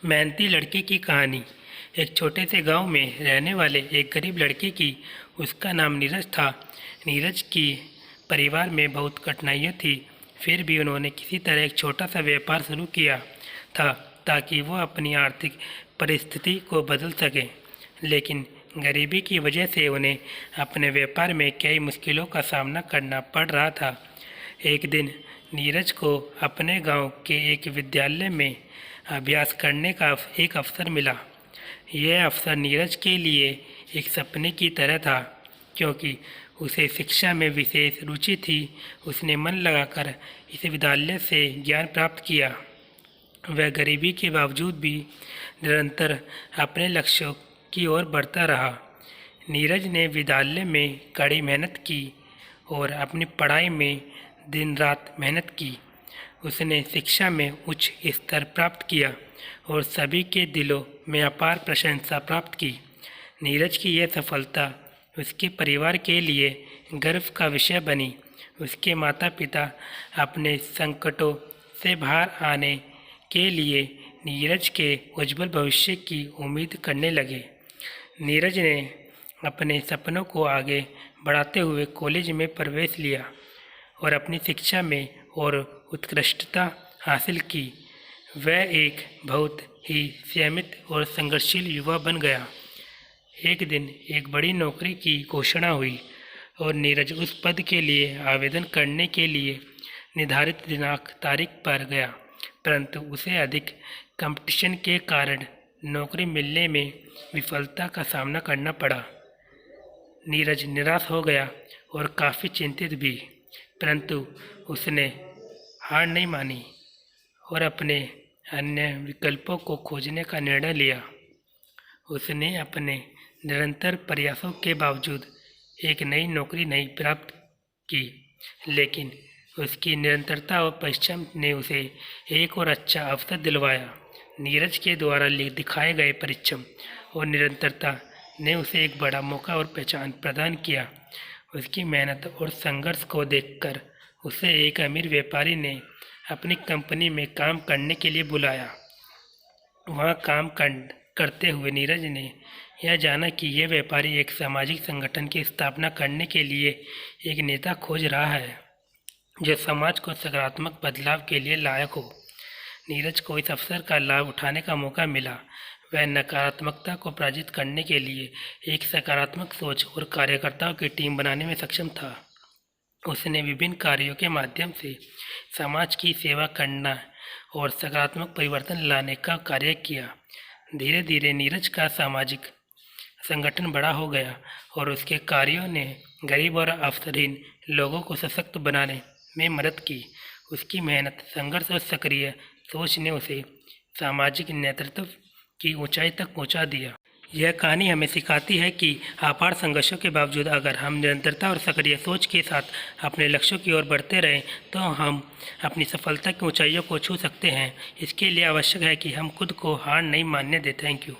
मेहनती लड़के की कहानी। एक छोटे से गांव में रहने वाले एक गरीब लड़के की, उसका नाम नीरज था। नीरज की परिवार में बहुत कठिनाइयाँ थी, फिर भी उन्होंने किसी तरह एक छोटा सा व्यापार शुरू किया था ताकि वो अपनी आर्थिक परिस्थिति को बदल सकें। लेकिन गरीबी की वजह से उन्हें अपने व्यापार में कई मुश्किलों का सामना करना पड़ रहा था। एक दिन नीरज को अपने गांव के एक विद्यालय में अभ्यास करने का एक अवसर मिला। यह अवसर नीरज के लिए एक सपने की तरह था, क्योंकि उसे शिक्षा में विशेष रुचि थी। उसने मन लगाकर इस विद्यालय से ज्ञान प्राप्त किया। वह गरीबी के बावजूद भी निरंतर अपने लक्ष्यों की ओर बढ़ता रहा। नीरज ने विद्यालय में कड़ी मेहनत की और अपनी पढ़ाई में दिन रात मेहनत की। उसने शिक्षा में उच्च स्तर प्राप्त किया और सभी के दिलों में अपार प्रशंसा प्राप्त की। नीरज की यह सफलता उसके परिवार के लिए गर्व का विषय बनी। उसके माता पिता अपने संकटों से बाहर आने के लिए नीरज के उज्जवल भविष्य की उम्मीद करने लगे। नीरज ने अपने सपनों को आगे बढ़ाते हुए कॉलेज में प्रवेश लिया और अपनी शिक्षा में और उत्कृष्टता हासिल की। वह एक बहुत ही संयमित और संघर्षशील युवा बन गया। एक दिन एक बड़ी नौकरी की घोषणा हुई और नीरज उस पद के लिए आवेदन करने के लिए निर्धारित तारीख पर गया, परंतु उसे अधिक कंपटीशन के कारण नौकरी मिलने में विफलता का सामना करना पड़ा। नीरज निराश हो गया और काफ़ी चिंतित भी, परंतु उसने हार नहीं मानी और अपने अन्य विकल्पों को खोजने का निर्णय लिया। उसने अपने निरंतर प्रयासों के बावजूद एक नई नौकरी नहीं प्राप्त की, लेकिन उसकी निरंतरता और परिश्रम ने उसे एक और अच्छा अवसर दिलवाया। नीरज के द्वारा दिखाए गए परिश्रम और निरंतरता ने उसे एक बड़ा मौका और पहचान प्रदान किया। उसकी मेहनत और संघर्ष को देखकर उसे एक अमीर व्यापारी ने अपनी कंपनी में काम करने के लिए बुलाया। वहाँ काम करते हुए नीरज ने यह जाना कि यह व्यापारी एक सामाजिक संगठन की स्थापना करने के लिए एक नेता खोज रहा है, जो समाज को सकारात्मक बदलाव के लिए लायक हो। नीरज को इस अवसर का लाभ उठाने का मौका मिला। वह नकारात्मकता को पराजित करने के लिए एक सकारात्मक सोच और कार्यकर्ताओं की टीम बनाने में सक्षम था। उसने विभिन्न कार्यों के माध्यम से समाज की सेवा करना और सकारात्मक परिवर्तन लाने का कार्य किया। धीरे धीरे नीरज का सामाजिक संगठन बड़ा हो गया और उसके कार्यों ने गरीब और अवसरहीन लोगों को सशक्त बनाने में मदद की। उसकी मेहनत, संघर्ष और सक्रिय सोच ने उसे सामाजिक नेतृत्व की ऊंचाई तक पहुंचा दिया। यह कहानी हमें सिखाती है कि अपार संघर्षों के बावजूद अगर हम निरंतरता और सक्रिय सोच के साथ अपने लक्ष्यों की ओर बढ़ते रहें तो हम अपनी सफलता की ऊंचाइयों को छू सकते हैं। इसके लिए आवश्यक है कि हम खुद को हार नहीं मानने दें। Thank you.